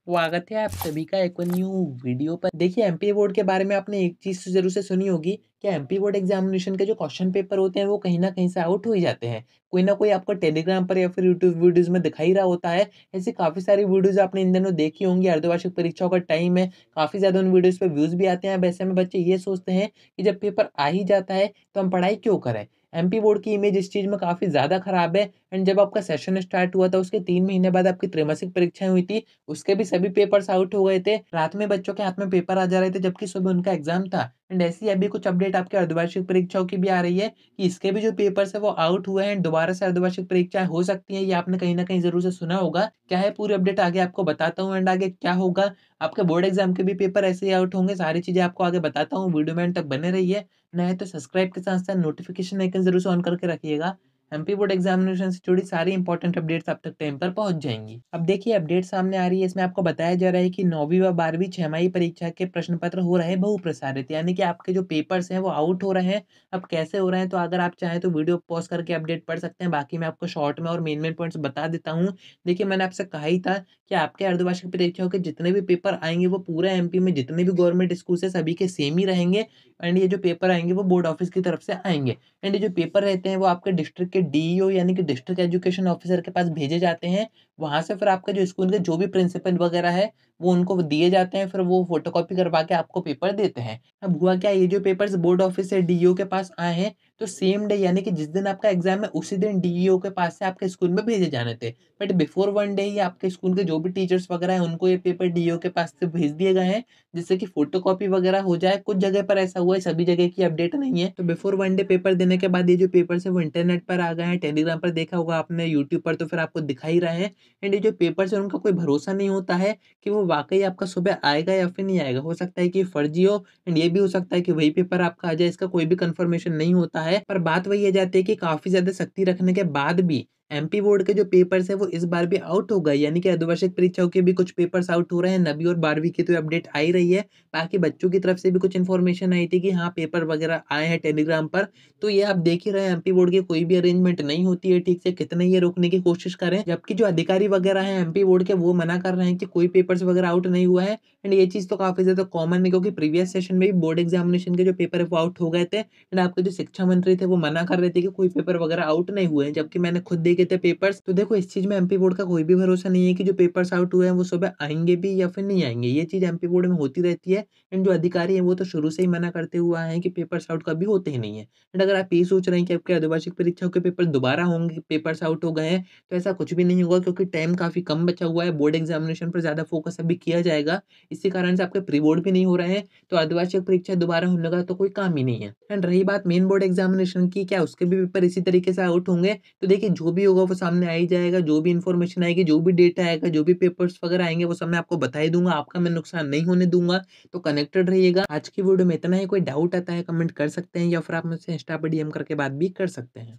स्वागत है आप सभी का एक और न्यू वीडियो पर। देखिए एमपी बोर्ड के बारे में आपने एक चीज़ तो ज़रूर से सुनी होगी कि एमपी बोर्ड एग्जामिनेशन के जो क्वेश्चन पेपर होते हैं वो कहीं न कहीं से आउट हो ही जाते हैं। कोई ना कोई आपको टेलीग्राम पर या फिर यूट्यूब वीडियोज़ में दिखा ही रहा होता है। ऐसी काफ़ी सारी वीडियोज़ आपने इन दिनों देखी होंगी, अर्धवार्षिक परीक्षाओं का टाइम है, काफ़ी ज़्यादा उन वीडियोज़ पे व्यूज़ भी आते हैं। अब ऐसे में बच्चे ये सोचते हैं कि जब पेपर आ ही जाता है तो हम पढ़ाई क्यों करें? एमपी बोर्ड की इमेज इस चीज़ में काफ़ी ज़्यादा खराब है। एंड जब आपका सेशन स्टार्ट हुआ था उसके 3 महीने बाद आपकी त्रैमासिक परीक्षाएँ हुई थी, उसके भी सभी पेपर्स आउट हो गए थे। रात में बच्चों के हाथ में पेपर आ जा रहे थे जबकि सुबह उनका एग्ज़ाम था। एंड ऐसी ही अभी कुछ अपडेट आपके अर्धवार्षिक परीक्षाओं की भी आ रही है कि इसके भी जो पेपर्स हैं वो आउट हुए हैं। दोबारा से अर्धवार्षिक परीक्षाएँ हो सकती हैं, ये आपने कहीं न कहीं ज़रूर से सुना होगा। क्या है पूरी अपडेट आगे आपको बताता हूँ एंड आगे क्या होगा। आपके बोर्ड एग्ज़ाम के भी पेपर ऐसे ही आउट होंगे, सारी चीज़ें आपको आगे बताता हूँ। वीडियो में एंड तक बने रहिए। नए तो सब्सक्राइब के साथ-साथ नोटिफ़िकेशन आइकन ज़रूर से ऑन करके रखिएगा। एमपी बोर्ड एग्जामिनेशन से जुड़ी सारी इंपॉर्टेंट अपडेट्स आप तक टाइम पर पहुंच जाएंगी। अब देखिए अपडेट सामने आ रही है, इसमें आपको बताया जा रहा है कि 9वीं व 12वीं छमाही परीक्षा के प्रश्न पत्र हो रहे हैं बहुप्रसारित, यानी कि आपके जो पेपर्स हैं वो आउट हो रहे हैं। अब कैसे हो रहे हैं, तो अगर आप चाहें तो वीडियो पॉज करके अपडेट पढ़ सकते हैं, बाकी मैं आपको शॉर्ट में और मेन पॉइंट्स बता देता हूँ। देखिए मैंने आपसे कहा ही था कि आपके अर्धवार्षिक परीक्षाओं के जितने भी पेपर आएंगे वो पूरे एमपी में जितने भी गवर्नमेंट स्कूल है सभी के सेम ही रहेंगे। एंड ये जो पेपर आएंगे वो बोर्ड ऑफिस की तरफ से आएंगे। एंड ये जो पेपर रहते हैं वो आपके डिस्ट्रिक्ट के डीईओ यानी कि डिस्ट्रिक्ट एजुकेशन ऑफिसर के पास भेजे जाते हैं। वहाँ से फिर आपका जो स्कूल के जो भी प्रिंसिपल वगैरह है वो उनको दिए जाते हैं, फिर वो फोटोकॉपी करवा के आपको पेपर देते हैं। अब हुआ क्या, ये जो पेपर्स बोर्ड ऑफिस से डीईओ के पास आए हैं तो सेम डे यानी कि जिस दिन आपका एग्जाम है उसी दिन डीईओ के पास से आपके स्कूल में भेजे जाने थे। बट बिफोर वन डे ही आपके स्कूल के जो भी टीचर्स वगैरह हैं उनको ये पेपर डीईओ के पास से भेज दिए गए हैं, जिससे कि फोटोकॉपी वगैरह हो जाए। कुछ जगह पर ऐसा हुआ है, सभी जगह की अपडेट नहीं है। तो बिफोर वन डे पेपर देने के बाद ये जो पेपर्स है वो इंटरनेट पर आ गए हैं, टेलीग्राम पर देखा होगा आपने, यूट्यूब पर तो फिर आपको दिखा ही रहे हैं। एंड ये जो पेपर्स है उनका कोई भरोसा नहीं होता है कि वो वाकई आपका सुबह आएगा या फिर नहीं आएगा। हो सकता है कि फर्जी हो एंड ये भी हो सकता है कि वही पेपर आपका आ जाए, इसका कोई भी कंफर्मेशन नहीं होता है। पर बात वही आ जाती है कि काफी ज्यादा सख्ती रखने के बाद भी एमपी बोर्ड के जो पेपर्स है वो इस बार भी आउट हो गए, यानी कि अर्धवार्षिक परीक्षाओं के भी कुछ पेपर्स आउट हो रहे हैं। 9वीं और 12वीं की तो अपडेट आ ही रही है। बाकी बच्चों की तरफ से भी कुछ इन्फॉर्मेशन आई थी कि हाँ पेपर वगैरह आए हैं टेलीग्राम पर। तो ये आप देख ही रहे हैं एमपी बोर्ड की कोई भी अरेंजमेंट नहीं होती है ठीक से, कितने ये रोकने की कोशिश करें, जबकि जो अधिकारी वगैरह हैं एमपी बोर्ड के वो मना कर रहे हैं कि कोई पेपर्स वगैरह आउट नहीं हुआ है। एंड ये चीज तो काफी ज्यादा कॉमन है क्योंकि प्रीवियस सेशन में भी बोर्ड एग्जामिनेशन के जो पेपर है वो आउट हो गए थे। एंड आपके जो शिक्षा मंत्री थे वो मना कर रहे थे कि कोई पेपर वगैरह आउट नहीं हुए हैं, जबकि मैंने खुद देखे थे पेपर्स। तो देखो इस चीज में एमपी बोर्ड का कोई भी भरोसा नहीं है कि जो पेपर्स आउट हुए हैं वो सुबह आएंगे भी या फिर नहीं आएंगे। ये चीज एमपी बोर्ड में होती रहती है। एंड जो अधिकारी हैं वो तो शुरू से ही मना करते हुए आए हैं कि पेपर्स आउट कभी होते ही नहीं है। एंड अगर आप ये सोच रहे हैं कि आपके अर्धवार्षिक परीक्षाओं के पेपर दोबारा होंगे, पेपर्स आउट हो गए हैं, तो ऐसा कुछ भी नहीं होगा क्योंकि टाइम काफी कम बचा हुआ है। बोर्ड एग्जामिनेशन पर ज्यादा फोकस अभी किया जाएगा, इसी कारण से आपके प्री बोर्ड भी नहीं हो रहे हैं। तो अर्धवार्षिक परीक्षा दोबारा होने का तो कोई काम ही नहीं है। एंड रही बात मेन बोर्ड एग्जामिनेशन की, क्या उसके भी पेपर इसी तरीके से आउट होंगे? तो देखिए जो भी होगा वो सामने आ ही जाएगा, जो भी इन्फॉर्मेशन आएगी, जो भी डेटा आएगा, जो भी पेपर्स वगैरह आएंगे वो सब मैं आपको बता ही दूंगा, आपका मैं नुकसान नहीं होने दूंगा। तो कनेक्टेड रहिएगा। आज की वीडियो में इतना ही। कोई डाउट आता है कमेंट कर सकते हैं या फिर आप मुझसे इंस्टा पे डीएम करके बात भी कर सकते हैं।